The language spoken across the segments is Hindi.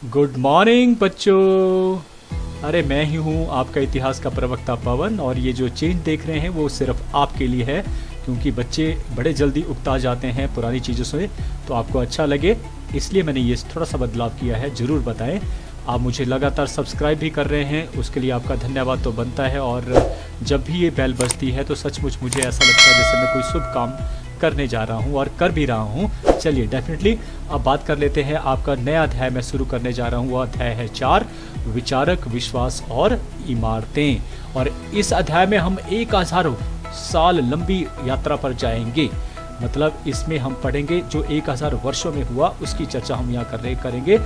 गुड मॉर्निंग बच्चों। अरे मैं ही हूँ आपका इतिहास का प्रवक्ता पवन, और ये जो चेंज देख रहे हैं वो सिर्फ आपके लिए है, क्योंकि बच्चे बड़े जल्दी उकता जाते हैं पुरानी चीज़ों से। तो आपको अच्छा लगे इसलिए मैंने ये थोड़ा सा बदलाव किया है। ज़रूर बताएं। आप मुझे लगातार सब्सक्राइब भी कर रहे हैं, उसके लिए आपका धन्यवाद तो बनता है। और जब भी ये बेल बजती है तो सचमुच मुझे ऐसा लगता है जैसे मैं कोई शुभ काम करने जा रहा हूँ और कर भी रहा हूँ। चलिए डेफिनेटली अब बात कर लेते हैं। आपका नया अध्याय मैं शुरू करने जा रहा हूँ, वो अध्याय है 4, विचारक, विश्वास और इमारतें। और इस अध्याय में हम 1000 साल लंबी यात्रा पर जाएंगे। मतलब इसमें हम पढ़ेंगे जो 1000 वर्षों में हुआ, उसकी चर्चा हम यहाँ करेंगे।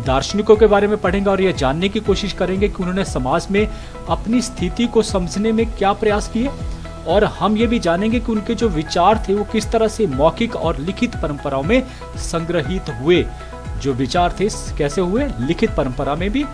दार्शनिकों के बारे में पढ़ेंगे और यह जानने की कोशिश करेंगे कि उन्होंने समाज में अपनी स्थिति को समझने में क्या प्रयास किए। और हम ये भी जानेंगे कि उनके जो विचार थे वो किस तरह से मौखिक और लिखित परंपराओं में संग्रहित हुए। जो विचार थे कैसे हुए, लिखित परंपरा में भी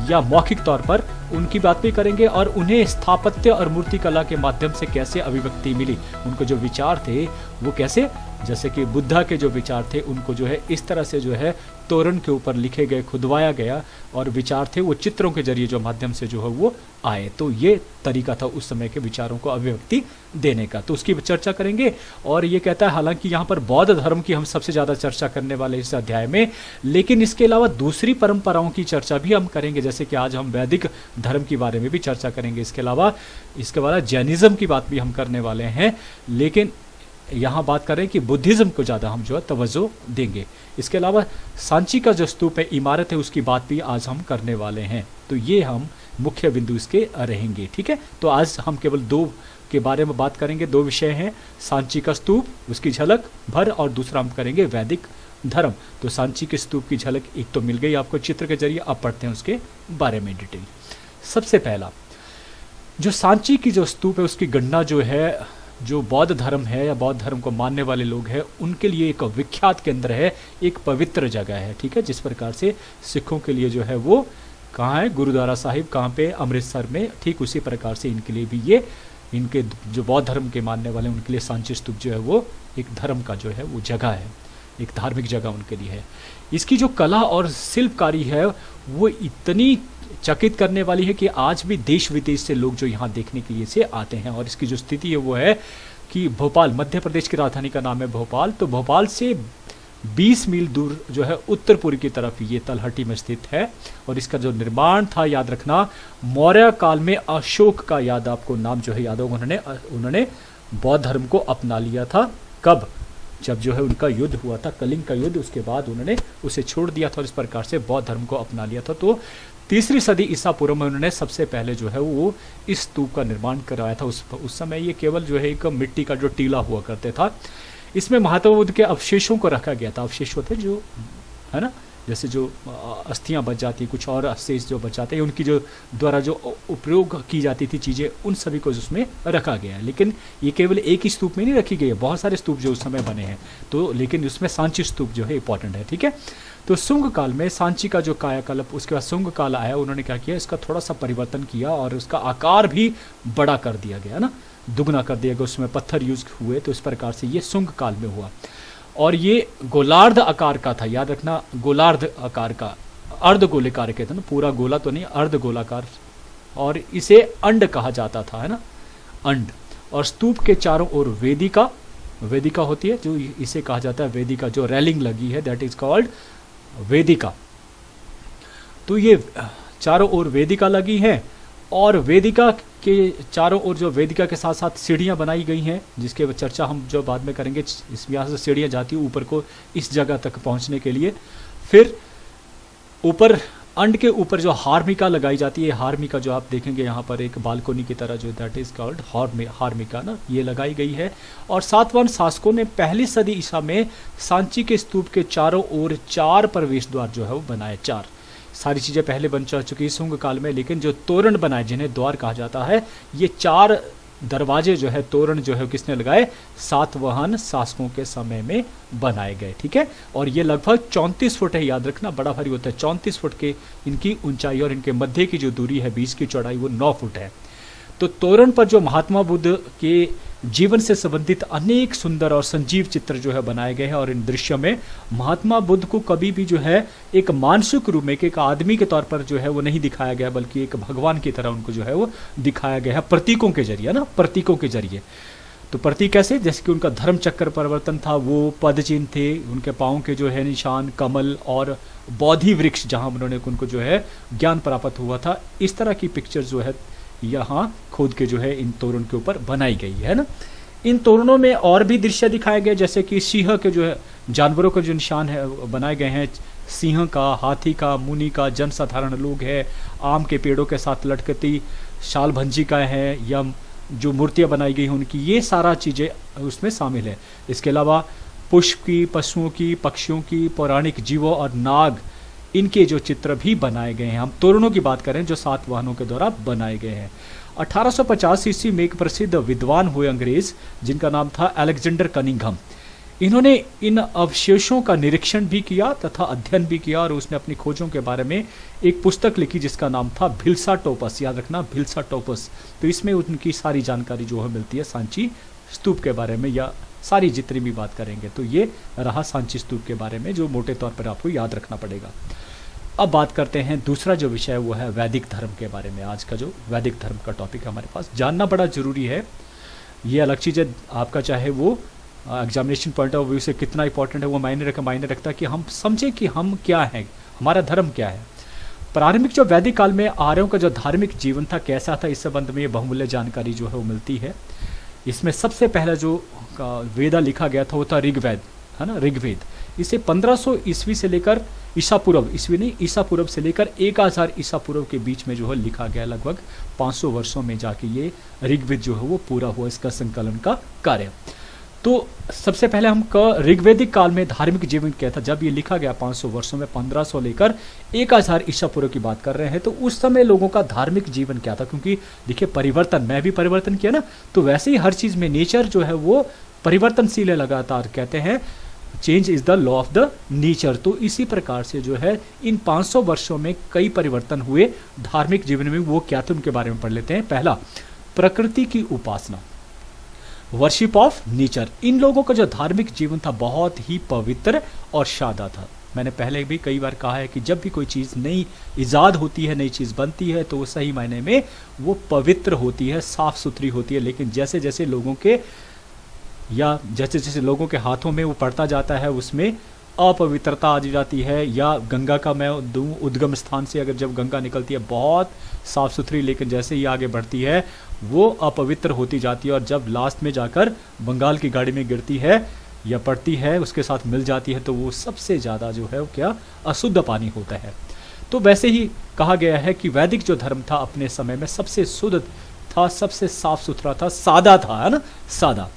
या मौखिक तौर पर, उनकी बात भी करेंगे। और उन्हें स्थापत्य और मूर्तिकला के माध्यम से कैसे अभिव्यक्ति मिली। उनको जो विचार थे वो कैसे, जैसे कि बुद्धा के जो विचार थे उनको जो है इस तरह से जो है तोरण के ऊपर लिखे गए, खुदवाया गया, और विचार थे वो चित्रों के जरिए जो माध्यम से जो है वो आए। तो ये तरीका था उस समय के विचारों को अभिव्यक्ति देने का, तो उसकी चर्चा करेंगे। और ये कहता है, हालांकि यहाँ पर बौद्ध धर्म की हम सबसे ज़्यादा चर्चा करने वाले इस अध्याय में, लेकिन इसके अलावा दूसरी परंपराओं की चर्चा भी हम करेंगे। जैसे कि आज हम वैदिक धर्म के बारे में भी चर्चा करेंगे। इसके अलावा जैनिज्म की बात भी हम करने वाले हैं, लेकिन यहाँ बात करें कि बुद्धिज़्म को ज़्यादा हम जो है तवज्जो देंगे। इसके अलावा सांची का जो स्तूप है, इमारत है, उसकी बात भी आज हम करने वाले हैं। तो ये हम मुख्य बिंदु इसके रहेंगे। ठीक है, तो आज हम केवल 2 के बारे में बात करेंगे। 2 विषय हैं, सांची का स्तूप, उसकी झलक भर, और दूसरा हम करेंगे वैदिक धर्म। तो सांची के स्तूप की झलक एक तो मिल गई आपको चित्र के जरिए, अब पढ़ते हैं उसके बारे में डिटेल। सबसे पहला जो सांची की जो स्तूप है उसकी गणना जो है, जो बौद्ध धर्म है या बौद्ध धर्म को मानने वाले लोग हैं उनके लिए एक विख्यात केंद्र है, एक पवित्र जगह है। ठीक है, जिस प्रकार से सिखों के लिए जो है वो कहाँ है, गुरुद्वारा साहिब कहाँ पे, अमृतसर में, ठीक उसी प्रकार से इनके लिए भी ये, इनके जो बौद्ध धर्म के मानने वाले उनके लिए सांची स्तूप जो है वो एक धर्म का जो है वो जगह है, एक धार्मिक जगह उनके लिए है। इसकी जो कला और शिल्पकारी है वो इतनी चकित करने वाली है कि आज भी देश विदेश से लोग जो यहाँ देखने के लिए से आते हैं। और इसकी जो स्थिति है वो है कि भोपाल, मध्य प्रदेश की राजधानी का नाम है भोपाल, तो भोपाल से 20 मील दूर जो है उत्तर पूर्व की तरफ ये तलहटी में स्थित है। और इसका जो निर्माण था, याद रखना, मौर्य काल में अशोक का, याद आपको नाम जो है याद होगा, उन्होंने बौद्ध धर्म को अपना लिया था। कब, जब जो है उनका युद्ध हुआ था, कलिंग का युद्ध, उसके बाद उन्होंने उसे छोड़ दिया था और इस प्रकार से बौद्ध धर्म को अपना लिया था। तो 3री सदी ईसा पूर्व में उन्होंने सबसे पहले जो है वो इस स्तूप का निर्माण करवाया था। उस समय ये केवल जो है एक मिट्टी का जो टीला हुआ करते था। इसमें महात्मा बुद्ध के अवशेषों को रखा गया था। अवशेष होते जो है ना, जैसे जो अस्थियां बच जाती, कुछ और अवशेष जो बच जाते हैं, उनकी जो द्वारा जो उपयोग की जाती थी चीज़ें, उन सभी को उसमें रखा गया है। लेकिन ये केवल एक ही स्तूप में नहीं रखी गई है, बहुत सारे स्तूप जो उस समय बने हैं। तो लेकिन उसमें सांची स्तूप जो है इंपॉर्टेंट है। ठीक है, तो सुंग काल में सांची का जो कायाकल्प, उसके बाद सुंग काल आया, उन्होंने क्या किया, इसका थोड़ा सा परिवर्तन किया और उसका आकार भी बड़ा कर दिया गया ना, दुगना कर दिया गया, उसमें पत्थर यूज हुए। तो इस प्रकार से ये सुंग काल में हुआ। और ये गोलार्ध आकार का था, याद रखना, गोलार्ध आकार का, अर्ध गोलाकार कहते हैं ना, पूरा गोला तो नहीं, अर्ध गोलाकार। और इसे अंड कहा जाता था, है ना, अंड। और स्तूप के चारों ओर वेदिका, वेदिका होती है, जो इसे कहा जाता है वेदिका, जो रेलिंग लगी है, दैट इज कॉल्ड वेदिका। तो ये चारों ओर वेदिका लगी है, और वेदिका के चारों ओर जो वेदिका के साथ साथ सीढ़ियाँ बनाई गई हैं, जिसके चर्चा हम जो बाद में करेंगे। इस यहाँ से सीढ़ियाँ जाती हैं ऊपर को, इस जगह तक पहुँचने के लिए। फिर ऊपर अंड के ऊपर जो हार्मिका लगाई जाती है, हार्मिका जो आप देखेंगे यहाँ पर एक बालकोनी की तरह, जो दैट इज कॉल्ड हार्मिका ना, ये लगाई गई है। और सातवाहन शासकों ने 1ली सदी ईसा में सांची के स्तूप के चारों ओर 4 प्रवेश द्वार जो है वो बनाए। 4 सारी चीज़ें पहले बन चुकी सुंग काल में, लेकिन जो तोरण बनाए, जिन्हें द्वार कहा जाता है, ये 4 दरवाजे जो है, तोरण जो है किसने लगाए, सातवाहन शासकों के समय में बनाए गए। ठीक है, और ये लगभग 34 फुट है, याद रखना, बड़ा भारी होता है। 34 फुट के इनकी ऊंचाई, और इनके मध्य की जो दूरी है, बीच की चौड़ाई, वो 9 फुट है। तो तोरण पर जो महात्मा बुद्ध के जीवन से संबंधित अनेक सुंदर और संजीव चित्र जो है बनाए गए हैं। और इन दृश्यों में महात्मा बुद्ध को कभी भी जो है एक मानसिक रूप में एक आदमी के तौर पर जो है वो नहीं दिखाया गया, बल्कि एक भगवान की तरह उनको जो है वो दिखाया गया है प्रतीकों के जरिए ना, प्रतीकों के जरिए। तो प्रतीक कैसे, जैसे कि उनका धर्म चक्र परिवर्तन था, वो पद चिन्ह थे, उनके पाँव के जो है निशान कमल और बोधि वृक्ष जहाँ उन्होंने उनको जो है ज्ञान प्राप्त हुआ था, इस तरह की पिक्चर जो है यहाँ खोद के जो है इन तोरण के ऊपर बनाई गई है ना। इन तोरणों में और भी दृश्य दिखाए गए, जैसे कि सिंह के जो है जानवरों के जो निशान है बनाए गए हैं, सिंह का, हाथी का, मुनि का, जनसाधारण लोग है, आम के पेड़ों के साथ लटकती शाल भंजी का है, या जो मूर्तियाँ बनाई गई हैं उनकी, ये सारा चीज़ें उसमें शामिल है। इसके अलावा पुष्प की, पशुओं की, पक्षियों की, पौराणिक जीवों और नाग, इनके जो चित्र भी बनाए गए हैं। हम तोरणों की बात करें जो 7 वाहनों के द्वारा बनाए गए हैं। 1850 ईस्वी में एक प्रसिद्ध विद्वान हुए अंग्रेज जिनका नाम था अलेक्जेंडर कनिंघम। इन्होंने इन अवशेषों का निरीक्षण भी किया तथा अध्ययन भी किया, और उसने अपनी खोजों के बारे में एक पुस्तक लिखी जिसका नाम था भिल्सा टोपस। याद रखना, भिल्सा टोपस। तो इसमें उनकी सारी जानकारी जो है मिलती है सांची स्तूप के बारे में, या सारी जितनी भी बात करेंगे तो ये रहा सांची स्तूप के बारे में, जो मोटे तौर पर आपको याद रखना पड़ेगा। अब बात करते हैं दूसरा जो विषय है वो है वैदिक धर्म के बारे में। आज का जो वैदिक धर्म का टॉपिक है हमारे पास, जानना बड़ा ज़रूरी है। ये अलग चीज़ है आपका, चाहे वो एग्जामिनेशन पॉइंट ऑफ व्यू से कितना इंपॉर्टेंट है वो मायने रखता है कि हम समझें कि हम क्या हैं, हमारा धर्म क्या है। प्रारंभिक जो वैदिक काल में आर्यों का जो धार्मिक जीवन था कैसा था, इस संबंध में ये बहुमूल्य जानकारी जो है वो मिलती है। इसमें सबसे पहला जो वेदा लिखा गया था वो था ऋग्वेद, है ना, ऋग्वेद। इसे 1500 ईस्वी से लेकर ईसा पूर्व, ईस्वी नहीं, ईसा पूर्व से लेकर 1000 ईसा पूर्व के बीच में जो है लिखा गया। लगभग 500 वर्षों में जाके ये ऋग्वेद जो है वो पूरा हुआ, इसका संकलन का कार्य। तो सबसे पहले हम ऋग्वेदिक काल में धार्मिक जीवन क्या था, जब ये लिखा गया 500 वर्षों में, 1500 लेकर 1000 ईसा पूर्व की बात कर रहे हैं, तो उस समय लोगों का धार्मिक जीवन क्या था। क्योंकि देखिए परिवर्तन, मैं भी परिवर्तन किया ना, तो वैसे ही हर चीज़ में नेचर जो है वो परिवर्तनशील है लगातार। कहते हैं change is the law of the nature. तो इसी प्रकार से जो है इन 500 वर्षों में कई परिवर्तन हुए धार्मिक जीवन में। वो क्या थे उनके बारे में पढ़ लेते हैं। पहला, प्रकृति की उपासना, वर्शिप ऑफ नेचर। इन लोगों का जो धार्मिक जीवन था बहुत ही पवित्र और सादा था। मैंने पहले भी कई बार कहा है कि जब भी कोई चीज़ नई ईजाद होती है, नई चीज़ बनती है, तो वो सही मायने में वो पवित्र होती है, साफ सुथरी होती है। लेकिन जैसे जैसे लोगों के जैसे जैसे लोगों के हाथों में वो पड़ता जाता है, उसमें अपवित्रता आ जाती है। या गंगा का मैं दूँ उद्गम स्थान से, अगर जब गंगा निकलती है बहुत साफ़ सुथरी, लेकिन जैसे ही आगे बढ़ती है वो अपवित्र होती जाती है, और जब लास्ट में जाकर बंगाल की गाड़ी में गिरती है या पड़ती है, उसके साथ मिल जाती है, तो वो सबसे ज़्यादा जो है वो क्या, अशुद्ध पानी होता है। तो वैसे ही कहा गया है कि वैदिक जो धर्म था अपने समय में सबसे शुद्ध था, सबसे साफ सुथरा था, सादा था, है ना, सादा।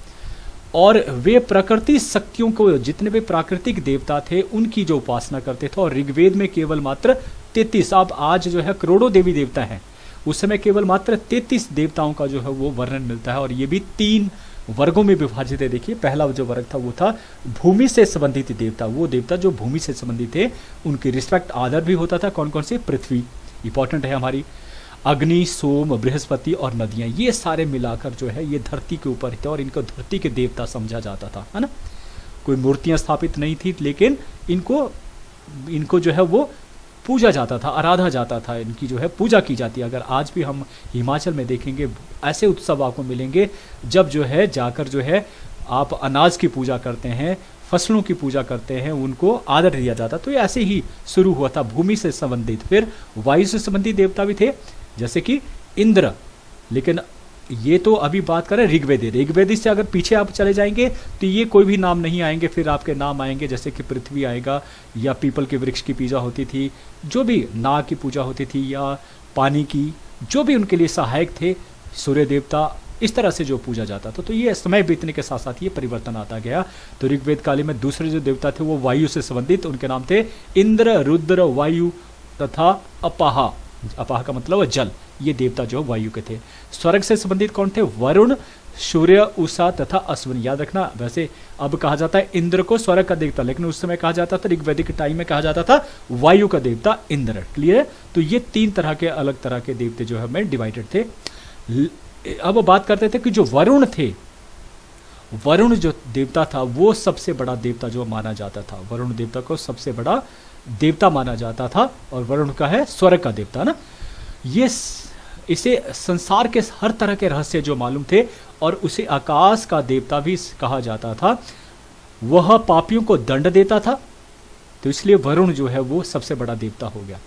और वे प्रकृति शक्तियों को, जितने भी प्राकृतिक देवता थे उनकी जो उपासना करते थे। और ऋग्वेद में केवल मात्र 33, अब आज जो है करोड़ों देवी देवता हैं, उस समय केवल मात्र 33 देवताओं का जो है वो वर्णन मिलता है। और ये भी 3 वर्गों में विभाजित है। देखिए पहला जो वर्ग था वो था भूमि से संबंधित देवता। वो देवता जो भूमि से संबंधित थे उनकी रिस्पेक्ट, आदर भी होता था। कौन कौन से? पृथ्वी इंपॉर्टेंट है हमारी, अग्नि, सोम, बृहस्पति और नदियाँ, ये सारे मिलाकर जो है ये धरती के ऊपर थे, और इनको धरती के देवता समझा जाता था, है ना। कोई मूर्तियाँ स्थापित नहीं थी, लेकिन इनको जो है वो पूजा जाता था, आराधा जाता था, इनकी जो है पूजा की जाती है। अगर आज भी हम हिमाचल में देखेंगे ऐसे उत्सव आपको मिलेंगे जब जो है जाकर जो है आप अनाज की पूजा करते हैं, फसलों की पूजा करते हैं, उनको आदर दिया जाता। तो ये ऐसे ही शुरू हुआ था भूमि से संबंधित। फिर वायु से संबंधित देवता भी थे, जैसे कि इंद्र। लेकिन ये तो अभी बात करें ऋग्वेदी से अगर पीछे आप चले जाएंगे तो ये कोई भी नाम नहीं आएंगे। फिर आपके नाम आएंगे जैसे कि पृथ्वी आएगा, या पीपल के वृक्ष की पूजा होती थी, जो भी नाग की पूजा होती थी, या पानी की, जो भी उनके लिए सहायक थे, सूर्य देवता, इस तरह से जो पूजा जाता था। तो ये समय बीतने के साथ साथ ये परिवर्तन आता गया। तो ऋग्वेद काल में दूसरे जो देवता थे वो वायु से संबंधित, उनके नाम थे इंद्र, रुद्र, वायु तथा अपाहा। अपाह का मतलब जल, ये देवता जो वायु के थे। स्वर्ग से संबंधित कौन थे? वरुण, सूर्य, उषा तथा अश्विन। याद रखना, वैसे अब कहा जाता है इंद्र को स्वर्ग का देवता, लेकिन उस समय कहा जाता था, ऋग्वैदिक टाइम में कहा जाता था वायु का देवता इंद्र। क्लियर है? तो ये 3 तरह के अलग तरह के देवते जो है हमें डिवाइडेड थे। अब बात करते थे कि जो वरुण थे, वरुण जो देवता था वो सबसे बड़ा देवता जो माना जाता था, वरुण देवता को सबसे बड़ा देवता माना जाता था। और वरुण का है स्वर्ग का देवता ना। इसे संसार के हर तरह के रहस्य जो मालूम थे, और उसे आकाश का देवता भी कहा जाता था। वह पापियों को दंड देता था, तो इसलिए वरुण जो है वो सबसे बड़ा देवता हो गया।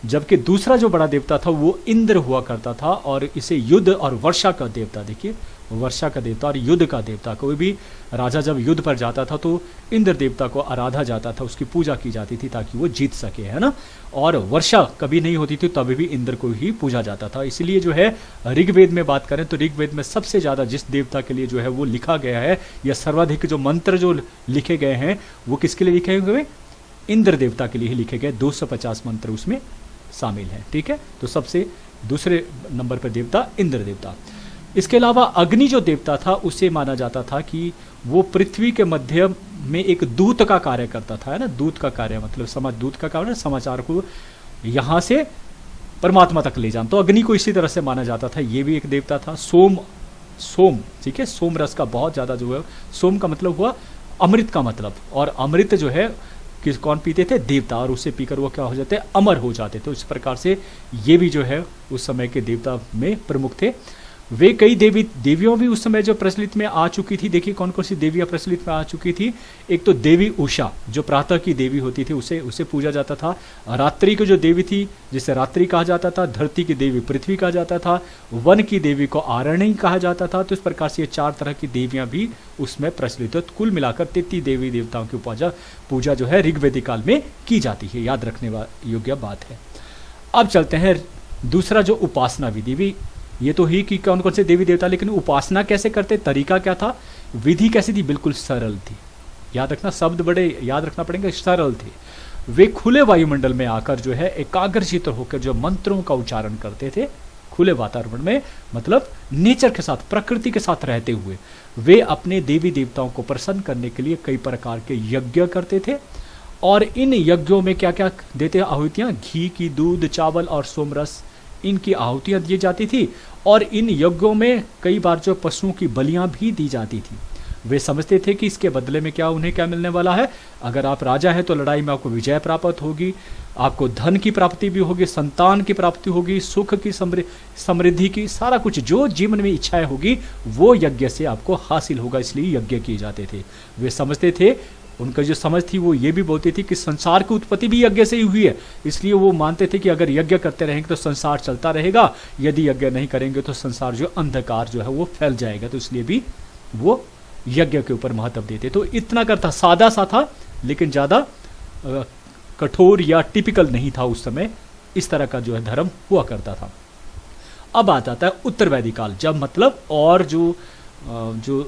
जबकि दूसरा जो बड़ा देवता था वो इंद्र हुआ करता था, और इसे युद्ध और वर्षा का देवता, देखिए वर्षा का देवता और युद्ध का देवता। कोई भी राजा जब युद्ध पर जाता था तो इंद्र देवता को आराधा जाता था, उसकी पूजा की जाती थी ताकि वो जीत सके, है ना। और वर्षा कभी नहीं होती थी तभी भी इंद्र को ही पूजा जाता था। इसलिए जो है ऋग्वेद में बात करें तो ऋग्वेद में सबसे ज़्यादा जिस देवता के लिए जो है वो लिखा गया है, या सर्वाधिक जो मंत्र जो लिखे गए हैं वो किसके लिए लिखे हुए, इंद्र देवता के लिए ही लिखे गए। 250 मंत्र उसमें शामिल हैं, ठीक है। तो सबसे दूसरे नंबर पर देवता इंद्र देवता। इसके अलावा अग्नि जो देवता था उसे माना जाता था कि वो पृथ्वी के मध्य में एक दूत का कार्य करता था, है ना। दूत का कार्य मतलब दूत का कार्य, समाचार को यहाँ से परमात्मा तक ले जाना, तो अग्नि को इसी तरह से माना जाता था। ये भी एक देवता था। सोम, ठीक है, सोम रस का बहुत ज़्यादा जो है, सोम का मतलब हुआ अमृत का मतलब, और अमृत जो है कौन पीते थे, देवता, और उसे पीकर वो क्या हो जाते, अमर हो जाते। तो इस प्रकार से ये भी जो है उस समय के देवता में प्रमुख थे। वे कई देवियों भी उस समय जो प्रचलित में आ चुकी थी। देखिए कौन कौन सी देवियाँ प्रचलित में आ चुकी थी। एक तो देवी उषा जो प्रातः की देवी होती थी, उसे पूजा जाता था। रात्रि की जो देवी थी जिसे रात्रि कहा जाता था, धरती की देवी पृथ्वी कहा जाता था, वन की देवी को आरण्य कहा जाता था। तो इस प्रकार से ये 4 तरह की देवियाँ भी उसमें प्रचलित है। तो कुल मिलाकर 33 देवी देवताओं की पूजा जो है ऋग्वेदिक काल में की जाती है, याद रखने योग्य बात है। अब चलते हैं दूसरा जो उपासना विधि भी, ये तो ही कि कौन कौन से देवी देवता, लेकिन उपासना कैसे करते, तरीका क्या था, विधि कैसी थी, बिल्कुल सरल थी। याद रखना, शब्द बड़े याद रखना पड़ेंगे, सरल थे। वे खुले वायुमंडल में आकर जो है एकाग्रचित्त होकर जो मंत्रों का उच्चारण करते थे, खुले वातावरण में, मतलब नेचर के साथ, प्रकृति के साथ रहते हुए वे अपने देवी देवताओं को प्रसन्न करने के लिए कई प्रकार के यज्ञ करते थे। और इन यज्ञों में क्या क्या देते हैं आहुतियाँ, घी की, दूध, चावल और सोमरस, इनकी आहुतियाँ दी जाती थी। और इन यज्ञों में कई बार जो पशुओं की बलियां भी दी जाती थी। वे समझते थे कि इसके बदले में उन्हें क्या मिलने वाला है। अगर आप राजा हैं तो लड़ाई में आपको विजय प्राप्त होगी, आपको धन की प्राप्ति भी होगी, संतान की प्राप्ति होगी, सुख की, समृद्धि की, सारा कुछ जो जीवन में इच्छाएं होगी वो यज्ञ से आपको हासिल होगा। इसलिए यज्ञ किए जाते थे। वे समझते थे, उनका जो समझ थी वो ये भी बोलती थी कि संसार की उत्पत्ति भी यज्ञ से ही हुई है। इसलिए वो मानते थे कि अगर यज्ञ करते रहेंगे तो संसार चलता रहेगा, यदि यज्ञ नहीं करेंगे तो संसार जो अंधकार जो है वो फैल जाएगा। तो इसलिए भी वो यज्ञ के ऊपर महत्व देते। तो इतना करता, सादा सा था लेकिन ज़्यादा कठोर या टिपिकल नहीं था उस समय। इस तरह का जो है धर्म हुआ करता था। अब आ जाता है उत्तरवैदिक काल, जब मतलब और जो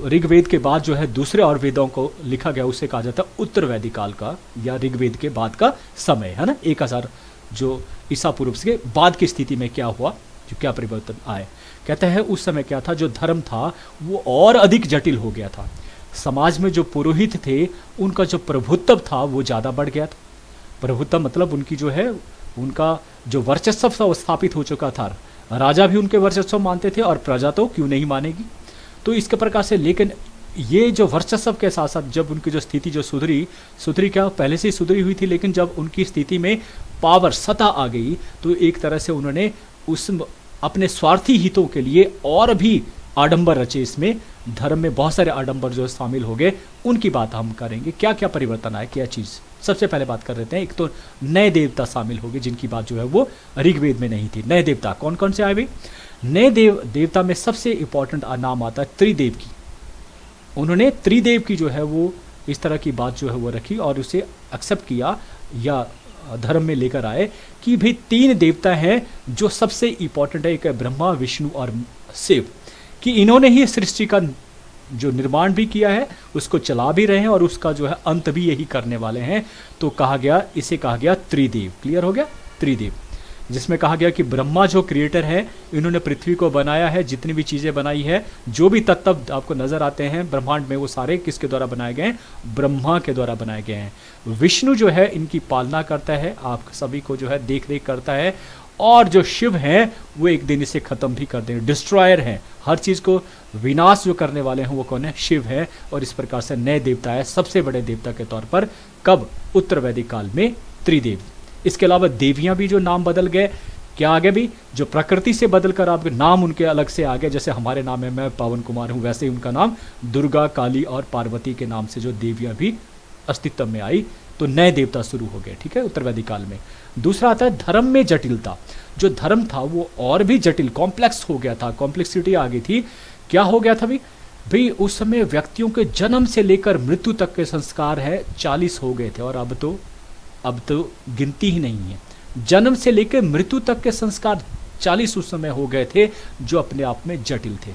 ऋग्वेद के बाद जो है दूसरे और वेदों को लिखा गया उसे कहा जाता है उत्तरवैदिक काल का, या ऋग्वेद के बाद का समय, है ना। 1000 जो ईसा पूर्व के बाद की स्थिति में क्या हुआ, जो क्या परिवर्तन आए। कहते हैं उस समय क्या था, जो धर्म था वो और अधिक जटिल हो गया था। समाज में जो पुरोहित थे उनका जो प्रभुत्व था वो ज़्यादा बढ़ गया था। प्रभुत्व मतलब उनकी जो है, उनका जो वर्चस्व था वो स्थापित हो चुका था। राजा भी उनके वर्चस्व मानते थे और प्रजा तो क्यों नहीं मानेगी। तो इसके प्रकार से, लेकिन ये जो वर्चस्व के साथ साथ जब उनकी जो स्थिति जो सुधरी क्या पहले से ही सुधरी हुई थी, लेकिन जब उनकी स्थिति में पावर, सत्ता आ गई तो एक तरह से उन्होंने उस अपने स्वार्थी हितों के लिए और भी आडंबर रचे। इसमें धर्म में बहुत सारे आडंबर जो शामिल हो गए, उनकी बात हम करेंगे। क्या क्या परिवर्तन आए, क्या चीज़। सबसे पहले बात कर लेते हैं, एक तो नए देवता शामिल हो गए जिनकी बात जो है वो ऋग्वेद में नहीं थी। नए देवता कौन कौन से आए भाई। नए देवता में सबसे इंपॉर्टेंट नाम आता है त्रिदेव की। उन्होंने त्रिदेव की जो है वो इस तरह की बात जो है वो रखी और उसे एक्सेप्ट किया या धर्म में लेकर आए कि भाई 3 देवता हैं जो सबसे इंपॉर्टेंट है। एक है ब्रह्मा, विष्णु और शिव, कि इन्होंने ही सृष्टि का जो निर्माण भी किया है, उसको चला भी रहे हैं और उसका जो है अंत भी यही करने वाले हैं। तो इसे कहा गया त्रिदेव। क्लियर हो गया, त्रिदेव। जिसमें कहा गया कि ब्रह्मा जो क्रिएटर है, इन्होंने पृथ्वी को बनाया है, जितनी भी चीज़ें बनाई है, जो भी तत्व आपको नजर आते हैं ब्रह्मांड में, वो सारे किसके द्वारा बनाए गए हैं? ब्रह्मा के द्वारा बनाए गए हैं। विष्णु जो है इनकी पालना करता है, आप सभी को जो है देख रेख करता है, और जो शिव हैं वो एक दिन इसे खत्म भी कर देंगे, डिस्ट्रॉयर हैं, हर चीज को विनाश जो करने वाले हैं वो कौन है? शिव है। और इस प्रकार से नए देवता है, सबसे बड़े देवता के तौर पर, कब? उत्तर वैदिक काल में त्रिदेव। इसके अलावा देवियां भी जो नाम बदल गए, क्या आगे भी जो प्रकृति से बदलकर आपके नाम उनके अलग से आ गए, जैसे हमारे नाम है, मैं पवन कुमार हूं, वैसे ही उनका नाम दुर्गा, काली और पार्वती के नाम से जो देवियां भी अस्तित्व में आई, तो नए देवता शुरू हो गए। ठीक है, उत्तर वैदिक काल में। दूसरा आता है धर्म में जटिलता। जो धर्म था वो और भी जटिल, कॉम्प्लेक्स हो गया था, कॉम्प्लेक्सिटी आ गई थी। क्या हो गया था भाई उस समय व्यक्तियों के जन्म से लेकर मृत्यु तक के संस्कार है 40 हो गए थे, और अब तो गिनती ही नहीं है। जन्म से लेकर मृत्यु तक के संस्कार 40 उस समय हो गए थे, जो अपने आप में जटिल थे।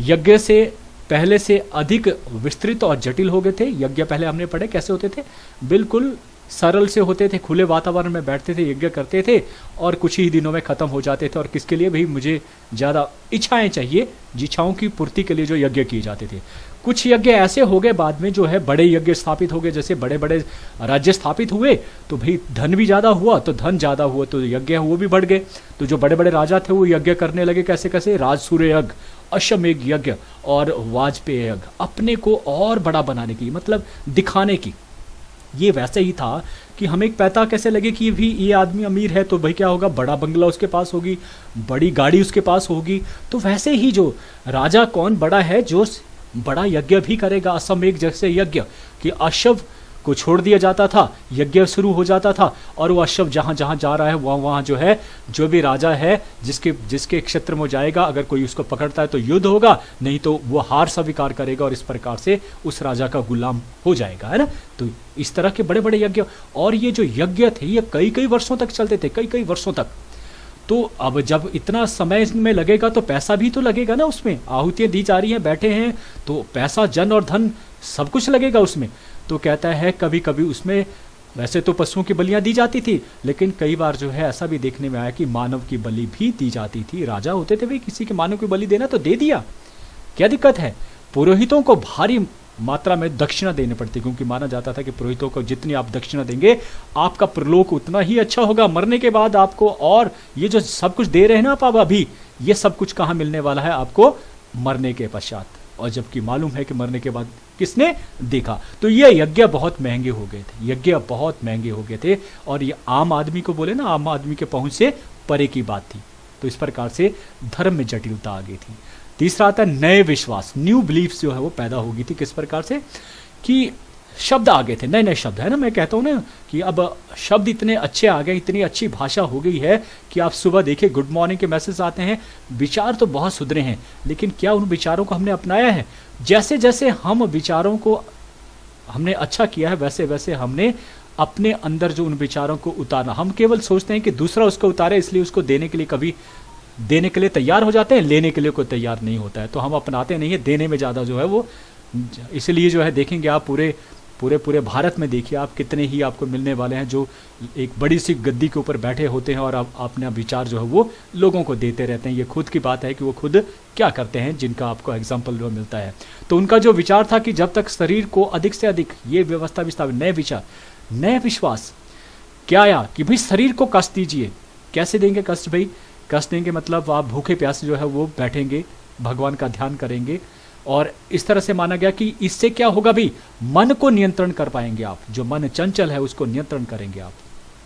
यज्ञ से पहले से अधिक विस्तृत और जटिल हो गए थे। यज्ञ पहले हमने पढ़े कैसे होते थे, बिल्कुल सरल से होते थे, खुले वातावरण में बैठते थे, यज्ञ करते थे और कुछ ही दिनों में खत्म हो जाते थे। और किसके लिए भाई? मुझे ज़्यादा इच्छाएं चाहिए, इच्छाओं की पूर्ति के लिए जो यज्ञ किए जाते थे। कुछ यज्ञ ऐसे हो गए बाद में जो है बड़े यज्ञ स्थापित हो गए, जैसे बड़े बड़े राज्य स्थापित हुए, तो भाई धन भी ज़्यादा हुआ, तो धन ज़्यादा हुआ तो यज्ञ वो भी बढ़ गए। तो जो बड़े बड़े राजा थे वो यज्ञ करने लगे, कैसे कैसे? राजसूय यज्ञ, अश्वमेघ यज्ञ और वाजपेय यज्ञ, अपने को और बड़ा बनाने की, मतलब दिखाने की। ये वैसे ही था कि हमें पता कैसे लगे कि भी ये आदमी अमीर है, तो भाई क्या होगा? बड़ा बंगला उसके पास होगी, बड़ी गाड़ी उसके पास होगी। तो वैसे ही जो राजा कौन बड़ा है, जो बड़ा यज्ञ भी करेगा। अश्वमेघ जैसे यज्ञ कि अश्व को छोड़ दिया जाता था, यज्ञ शुरू हो जाता था, और वो अश्व जहाँ जहाँ जा रहा है वहाँ वहाँ जो है, जो भी राजा है जिसके क्षेत्र में जाएगा, अगर कोई उसको पकड़ता है तो युद्ध होगा, नहीं तो वो हार स्वीकार करेगा और इस प्रकार से उस राजा का गुलाम हो जाएगा, है ना। तो इस तरह के बड़े बड़े यज्ञ, और ये जो यज्ञ थे ये कई कई वर्षों तक चलते थे, कई कई वर्षों तक। तो अब जब इतना समय में लगेगा तो पैसा भी तो लगेगा ना, उसमें आहुतियाँ दी जा रही हैं, बैठे हैं, तो पैसा, जन और धन सब कुछ लगेगा उसमें। तो कहता है कभी कभी उसमें वैसे तो पशुओं की बलियां दी जाती थी, लेकिन कई बार जो है ऐसा भी देखने में आया कि मानव की बलि भी दी जाती थी। राजा होते थे भाई, किसी के मानव की बलि देना तो दे दिया, क्या दिक्कत है। पुरोहितों को भारी मात्रा में दक्षिणा देनी पड़ती, क्योंकि माना जाता था कि पुरोहितों को जितनी आप दक्षिणा देंगे आपका प्रलोक उतना ही अच्छा होगा मरने के बाद आपको। और ये जो सब कुछ दे रहे हैं ना आप अभी, ये सब कुछ कहाँ मिलने वाला है आपको? मरने के पश्चात। और जबकि मालूम है कि मरने के बाद किसने देखा। तो ये यज्ञ बहुत महंगे हो गए थे, यज्ञ बहुत महंगे हो गए थे, और ये आम आदमी को बोले ना, आम आदमी के पहुंच से परे की बात थी। तो इस प्रकार से धर्म में जटिलता आ गई थी। तीसरा आता है नए विश्वास, न्यू बिलीफ्स जो है वो पैदा हो गई थी। किस प्रकार से कि शब्द आ गए थे, नए नए शब्द, है ना। मैं कहता हूँ ना कि अब शब्द इतने अच्छे आ गए, इतनी अच्छी भाषा हो गई है कि आप सुबह देखिए गुड मॉर्निंग के मैसेज आते हैं, विचार तो बहुत सुधरे हैं, लेकिन क्या उन विचारों को हमने अपनाया है? जैसे जैसे हम विचारों को हमने अच्छा किया है, वैसे वैसे हमने अपने अंदर जो उन विचारों को उतारना, हम केवल सोचते हैं कि दूसरा उसको उतारे, इसलिए उसको देने के लिए कभी देने के लिए तैयार हो जाते हैं, लेने के लिए कोई तैयार नहीं होता है। तो हम अपनाते नहीं है, देने में ज़्यादा जो है वो, इसलिए जो है देखेंगे आप पूरे भारत में देखिए आप, कितने ही आपको मिलने वाले हैं जो एक बड़ी सी गद्दी के ऊपर बैठे होते हैं और अपना विचार जो है वो लोगों को देते रहते हैं। ये खुद की बात है कि वो खुद क्या करते हैं, जिनका आपको एग्जाम्पल जो मिलता है। तो उनका जो विचार था कि जब तक शरीर को अधिक से अधिक ये व्यवस्था विस्थापित, नए विचार, नए विश्वास क्या आया कि भाई शरीर को कष्ट दीजिए। कैसे देंगे कष्ट भाई? कष्ट देंगे मतलब आप भूखे प्यासे जो है वो बैठेंगे, भगवान का ध्यान करेंगे, और इस तरह से माना गया कि इससे क्या होगा भाई, मन को नियंत्रण कर पाएंगे आप। जो मन चंचल है उसको नियंत्रण करेंगे आप,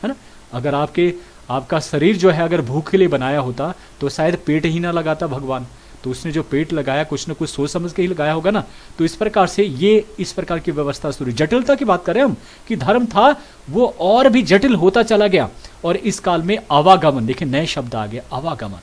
है ना। अगर आपका शरीर जो है अगर भूख के लिए बनाया होता तो शायद पेट ही ना लगाता भगवान। तो उसने जो पेट लगाया कुछ न कुछ सोच समझ के ही लगाया होगा ना। तो इस प्रकार से ये इस प्रकार की व्यवस्था शुरू, जटिलता की बात करें हम कि धर्म था वो और भी जटिल होता चला गया। और इस काल में आवागमन, देखिए नए शब्द आ गए, आवागमन।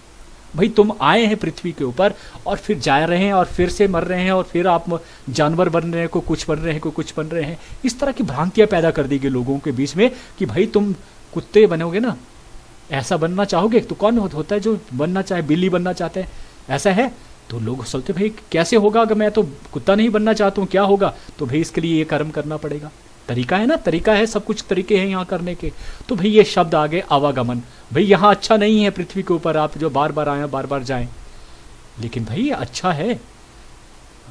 भाई तुम आए हैं पृथ्वी के ऊपर और फिर जा रहे हैं और फिर से मर रहे हैं और फिर आप जानवर बन रहे हैं, को कुछ बन रहे हैं, को कुछ बन रहे हैं। इस तरह की भ्रांतियां पैदा कर दी गई लोगों के बीच में कि भाई तुम कुत्ते बनोगे ना, ऐसा बनना चाहोगे। तो कौन होता है जो बनना चाहे, बिल्ली बनना चाहते हैं, ऐसा है। तो लोग सोचते भाई कैसे होगा, अगर मैं तो कुत्ता नहीं बनना चाहता हूँ क्या होगा। तो भाई इसके लिए ये कर्म करना पड़ेगा, तरीका है ना, तरीका है, सब कुछ तरीके हैं यहाँ करने के। तो भाई ये शब्द आ गए आवागमन, भाई यहाँ अच्छा नहीं है पृथ्वी के ऊपर, आप जो बार बार आए बार बार जाएं, लेकिन भाई अच्छा है।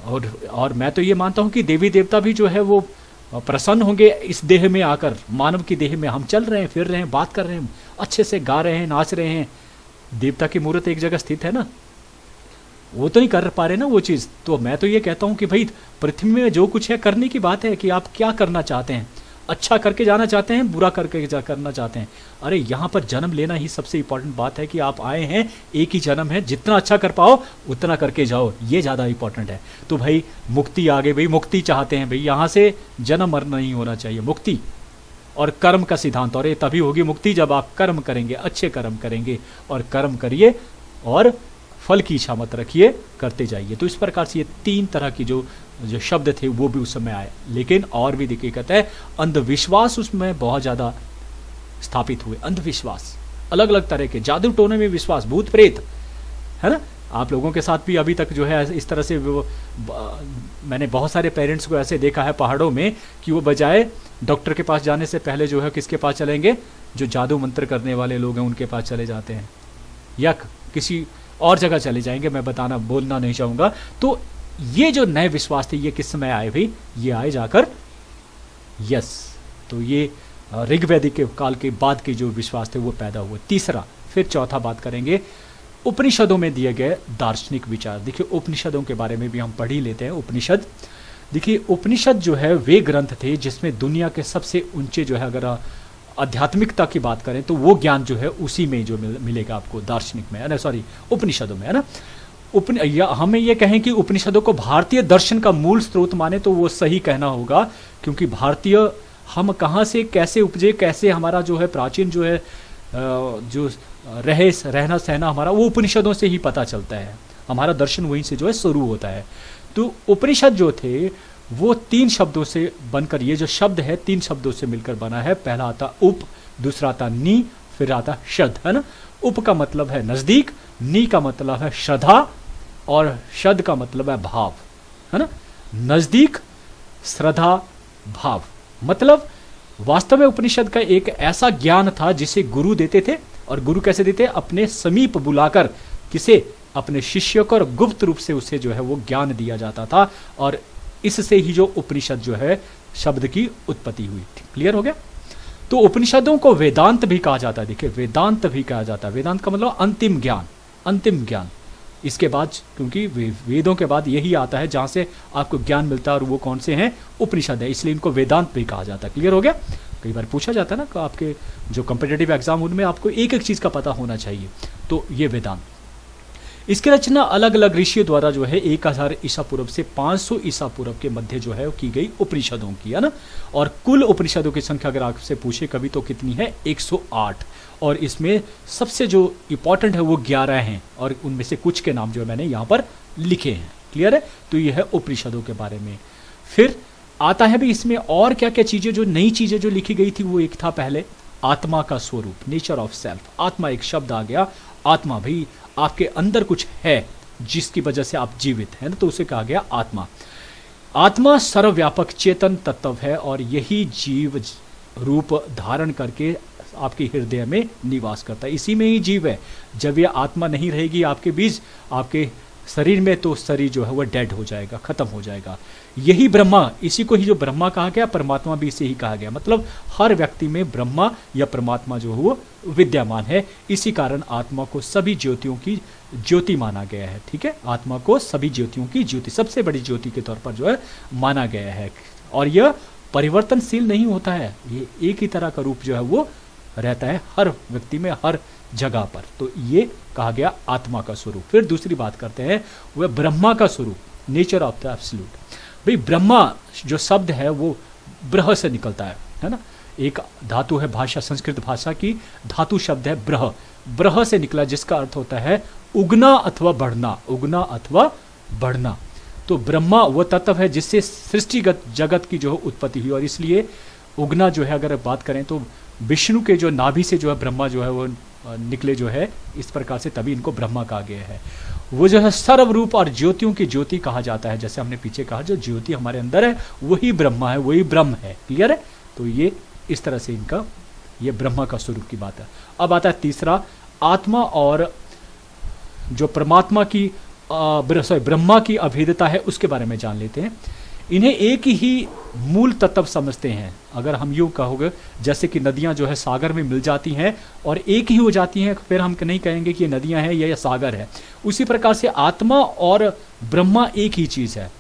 और मैं तो ये मानता हूँ कि देवी देवता भी जो है वो प्रसन्न होंगे इस देह में आकर, मानव की देह में। हम चल रहे हैं, फिर रहे हैं, बात कर रहे हैं, अच्छे से गा रहे हैं, नाच रहे हैं, देवता की मूर्त एक जगह स्थित है ना, वो तो नहीं कर पा रहे ना वो चीज़। तो मैं तो ये कहता हूँ कि भाई पृथ्वी में जो कुछ है करने की बात है कि आप क्या करना चाहते हैं, अच्छा करके जाना चाहते हैं, बुरा करके करना चाहते हैं। अरे यहाँ पर जन्म लेना ही सबसे इंपॉर्टेंट बात है कि आप आए हैं, एक ही जन्म है, जितना अच्छा कर पाओ उतना करके जाओ, ये ज़्यादा इंपॉर्टेंट है। तो भाई मुक्ति आ गई, भाई मुक्ति चाहते हैं, भाई यहाँ से जन्म मरण नहीं होना चाहिए, मुक्ति और कर्म का सिद्धांत। और ये तभी होगी मुक्ति जब आप कर्म करेंगे, अच्छे कर्म करेंगे, और कर्म करिए और फल की इच्छा मत रखिए, करते जाइए। तो इस प्रकार से ये 3 तरह की जो शब्द थे वो भी उस समय आए। लेकिन और भी देखिए, कहता है अंधविश्वास उसमें बहुत ज़्यादा स्थापित हुए। अंधविश्वास अलग अलग तरह के, जादू टोने में विश्वास, भूत प्रेत, है ना। आप लोगों के साथ भी अभी तक जो है इस तरह से मैंने बहुत सारे पेरेंट्स को ऐसे देखा है पहाड़ों में कि वो बजाय डॉक्टर के पास जाने से पहले जो है किसके पास चलेंगे, जो जादू मंत्र करने वाले लोग हैं उनके पास चले जाते हैं, या किसी और जगह चले जाएंगे, मैं बोलना नहीं चाहूँगा। तो ये जो नए विश्वास थे ये किस समय आए भाई, ये आए जाकर यस, तो ये ऋग्वैदिक के काल के बाद के जो विश्वास थे वो पैदा हुए। तीसरा, फिर चौथा बात करेंगे उपनिषदों में दिए गए दार्शनिक विचार। देखिए उपनिषदों के बारे में भी हम पढ़ ही लेते हैं। उपनिषद, देखिए उपनिषद जो है वे ग्रंथ थे जिसमें दुनिया के सबसे ऊंचे जो है, अगर आध्यात्मिकता की बात करें तो वो ज्ञान जो है उसी में जो मिलेगा आपको, दार्शनिक में, है ना, सॉरी उपनिषदों में, है ना। हमें ये कहें कि उपनिषदों को भारतीय दर्शन का मूल स्रोत माने तो वो सही कहना होगा, क्योंकि भारतीय हम कहाँ से कैसे उपजे, कैसे हमारा जो है प्राचीन जो है जो रहना सहना हमारा, वो उपनिषदों से ही पता चलता है। हमारा दर्शन वहीं से जो है शुरू होता है। तो उपनिषद जो थे वो 3 शब्दों से बनकर, ये जो शब्द है 3 शब्दों से मिलकर बना है। पहला आता उप, दूसरा आता नी, फिर आता शद, है ना। उप का मतलब है नजदीक, नी का मतलब है श्रद्धा, और शद का मतलब है भाव, है ना। नजदीक, श्रद्धा, भाव, मतलब वास्तव में उपनिषद का एक ऐसा ज्ञान था जिसे गुरु देते थे। और गुरु कैसे देते, अपने समीप बुलाकर किसे, अपने शिष्य को, और गुप्त रूप से उसे जो है वो ज्ञान दिया जाता था। और इससे ही जो उपनिषद जो है शब्द की उत्पत्ति हुई थी। क्लियर हो गया। तो उपनिषदों को वेदांत भी कहा जाता है। देखिए वेदांत भी कहा जाता है। वेदांत का मतलब अंतिम ज्ञान, अंतिम ज्ञान। इसके बाद, क्योंकि वेदों के बाद यही आता है जहां से आपको ज्ञान मिलता है, और वो कौन से हैं, उपनिषद है, इसलिए इनको वेदांत भी कहा जाता है। क्लियर हो गया। कई बार पूछा जाता है ना कि आपके जो कॉम्पिटिटिव एग्जाम उनमें आपको एक एक चीज़ का पता होना चाहिए, तो ये वेदांत। इसकी रचना अलग अलग ऋषियों द्वारा जो है 1000 ईसा पूर्व से 500 ईसा पूर्व के मध्य जो है की गई उपनिषदों की, है ना। और कुल उपनिषदों की संख्या अगर आपसे पूछे कभी तो कितनी है, 108। और इसमें सबसे जो इंपॉर्टेंट है वो 11 हैं, और उनमें से कुछ के नाम जो है मैंने यहाँ पर लिखे हैं। क्लियर है। तो ये है उपनिषदों के बारे में। फिर आता है भी इसमें और क्या क्या चीज़ें, जो नई चीज़ें जो लिखी गई थी। वो एक था पहले आत्मा का स्वरूप, नेचर ऑफ सेल्फ। आत्मा एक शब्द आ गया। आत्मा, भाई आपके अंदर कुछ है जिसकी वजह से आप जीवित हैं, तो उसे कहा गया आत्मा। आत्मा सर्वव्यापक चेतन तत्व है, और यही जीव रूप धारण करके आपके हृदय में निवास करता है। इसी में ही जीव है। जब यह आत्मा नहीं रहेगी आपके बीच, आपके शरीर में, तो शरीर जो है वह डेड हो जाएगा, खत्म हो जाएगा। यही ब्रह्मा, इसी को ही जो ब्रह्मा कहा गया, परमात्मा भी इसे ही कहा गया। मतलब हर व्यक्ति में ब्रह्मा या परमात्मा जो है वो विद्यमान है। इसी कारण आत्मा को सभी ज्योतियों की ज्योति माना गया है। ठीक है। आत्मा को सभी ज्योतियों की ज्योति, सबसे बड़ी ज्योति के तौर पर जो है माना गया है। और यह परिवर्तनशील नहीं होता है, ये एक ही तरह का रूप जो है वो रहता है हर व्यक्ति में, हर जगह पर। तो ये कहा गया आत्मा का स्वरूप। फिर दूसरी बात करते हैं वह ब्रह्मा का स्वरूप, नेचर ऑफ द एब्सोल्यूट। भाई ब्रह्मा जो शब्द है वो ब्रह से निकलता है ना। एक धातु है, भाषा, संस्कृत भाषा की धातु शब्द है ब्रह। ब्रह से निकला, जिसका अर्थ होता है उगना अथवा बढ़ना, उगना अथवा बढ़ना। तो ब्रह्मा वो तत्व है जिससे सृष्टिगत जगत की जो उत्पत्ति हुई। और इसलिए उगना जो है, अगर बात करें तो विष्णु के जो नाभि से जो है ब्रह्मा जो है वो निकले जो है, इस प्रकार से तभी इनको ब्रह्मा कहा गया है। वो जो है सर्वरूप और ज्योतियों की ज्योति कहा जाता है। जैसे हमने पीछे कहा, जो ज्योति हमारे अंदर है वही ब्रह्मा है, वही ब्रह्म है। क्लियर है। तो ये इस तरह से इनका ये ब्रह्मा का स्वरूप की बात है। अब आता है तीसरा, आत्मा और जो परमात्मा की ब्रह्मा की अभेदता है उसके बारे में जान लेते हैं। इन्हें एक ही मूल तत्व समझते हैं। अगर हम यूँ कहोगे जैसे कि नदियाँ जो है सागर में मिल जाती हैं और एक ही हो जाती हैं, फिर हम नहीं कहेंगे कि ये नदियाँ हैं या सागर है। उसी प्रकार से आत्मा और ब्रह्मा एक ही चीज़ है।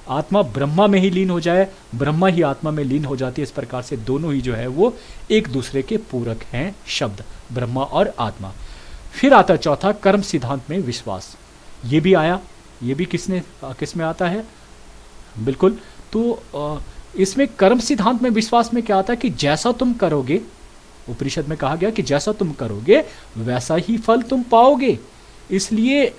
आत्मा ब्रह्मा में ही लीन हो जाए, ब्रह्मा ही आत्मा में लीन हो जाती है। इस प्रकार से दोनों ही जो है वो एक दूसरे के पूरक हैं शब्द, ब्रह्मा और आत्मा। फिर आता है चौथा, कर्म सिद्धांत में विश्वास। ये भी आया, ये भी किस में आता है? बिल्कुल। तो इसमें कर्म सिद्धांत में विश्वास में क्या आता है कि जैसा तुम करोगे, उपनिषद में कहा गया कि जैसा तुम करोगे वैसा ही फल तुम पाओगे। इसलिए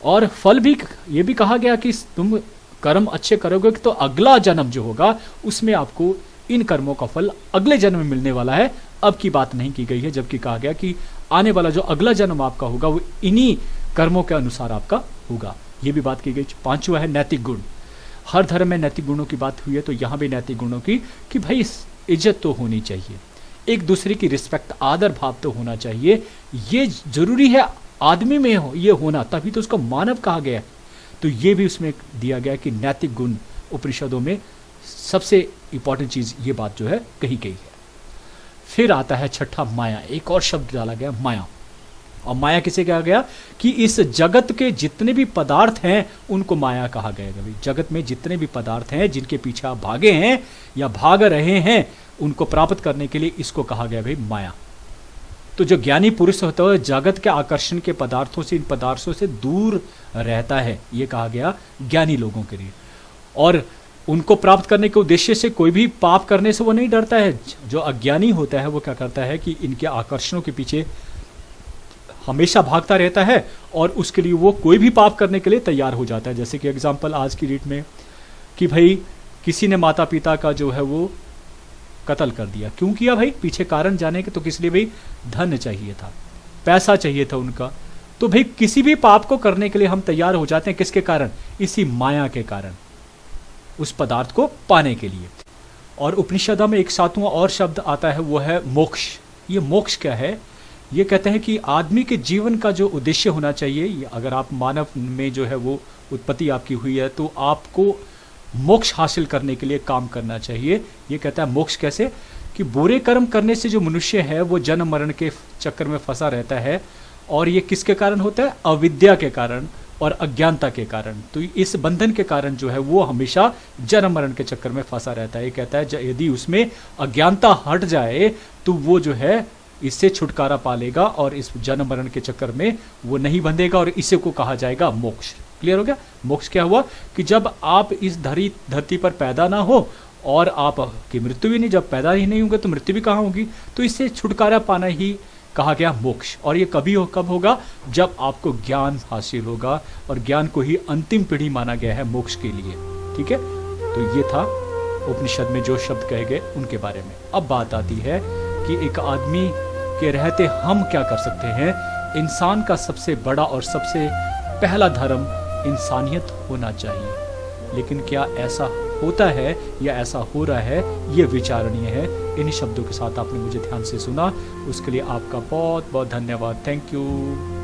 और फल भी ये भी कहा गया कि तुम कर्म अच्छे करोगे तो अगला जन्म जो होगा उसमें आपको इन कर्मों का फल अगले जन्म में मिलने वाला है। अब की बात नहीं की गई है, जबकि कहा गया कि आने वाला जो अगला जन्म आपका होगा वो इन्हीं कर्मों के अनुसार आपका होगा। ये भी बात की गई। पांचवा है नैतिक गुण। हर धर्म में नैतिक गुणों की बात हुई है, तो यहाँ भी नैतिक गुणों की कि भाई इज्जत तो होनी चाहिए, एक दूसरे की रिस्पेक्ट, आदर भाव तो होना चाहिए। ये जरूरी है आदमी में हो ये होना, तभी तो उसको मानव कहा गया है। तो ये भी उसमें दिया गया कि नैतिक गुण उपनिषदों में सबसे इंपॉर्टेंट चीज़ ये बात जो है कही गई है। फिर आता है छठा, माया। एक और शब्द डाला गया, माया। और माया किसे कहा गया कि इस जगत के जितने भी पदार्थ हैं उनको माया कहा गया। भाई जगत में जितने भी पदार्थ हैं जिनके पीछे आप भागे हैं या भाग रहे हैं, उनको प्राप्त करने के लिए इसको कहा गया भाई माया। तो जो ज्ञानी पुरुष होता है जगत के आकर्षण के पदार्थों से, इन पदार्थों से दूर रहता है, ये कहा गया ज्ञानी लोगों के लिए। और उनको प्राप्त करने के उद्देश्य से कोई भी पाप करने से वो नहीं डरता है। जो अज्ञानी होता है वो क्या करता है कि इनके आकर्षणों के पीछे हमेशा भागता रहता है और उसके लिए वो कोई भी पाप करने के लिए तैयार हो जाता है। जैसे कि एग्जाम्पल आज की डेट में कि भाई किसी ने माता पिता का जो है वो कत्ल कर दिया। क्यों किया भाई? पीछे कारण जाने के तो किस लिए भाई? धन चाहिए था, पैसा चाहिए था उनका। तो भाई किसी भी पाप को करने के लिए हम तैयार हो जाते हैं, किसके कारण? इसी माया के कारण, उस पदार्थ को पाने के लिए। और उपनिषद में एक सातवां और शब्द आता है, वो है मोक्ष। ये मोक्ष क्या है? ये कहते हैं कि आदमी के जीवन का जो उद्देश्य होना चाहिए, अगर आप मानव में जो है वो उत्पत्ति आपकी हुई है तो आपको मोक्ष हासिल करने के लिए काम करना चाहिए। ये कहता है मोक्ष कैसे? कि बुरे कर्म करने से जो मनुष्य है वो जन्म मरण के चक्कर में फंसा रहता है। और ये किसके कारण होता है? अविद्या के कारण और अज्ञानता के कारण। तो इस बंधन के कारण जो है वो हमेशा जन्म मरण के चक्कर में फंसा रहता है। ये कहता है यदि उसमें अज्ञानता हट जाए तो वो जो है इससे छुटकारा पा लेगा और इस जन्म मरण के चक्कर में वो नहीं बंधेगा, और इसे को कहा जाएगा मोक्ष। क्लियर हो गया? मोक्ष क्या हुआ कि जब आप इस धरती पर पैदा ना हो और आप की मृत्यु भी नहीं, जब पैदा ही नहीं होंगे तो मृत्यु भी कहाँ होगी? तो इससे छुटकारा पाना ही कहा गया मोक्ष। और ये कब होगा? जब आपको ज्ञान हासिल होगा, और ज्ञान को ही अंतिम पीढ़ी माना गया है मोक्ष के लिए। ठीक है, तो ये था उपनिषद में जो शब्द कहे गए उनके बारे में। अब बात आती है कि एक आदमी के रहते हम क्या कर सकते हैं। इंसान का सबसे बड़ा और सबसे पहला धर्म इंसानियत होना चाहिए, लेकिन क्या ऐसा होता है या ऐसा हो रहा है, ये विचारणीय है। इन शब्दों के साथ आपने मुझे ध्यान से सुना, उसके लिए आपका बहुत बहुत धन्यवाद। Thank you.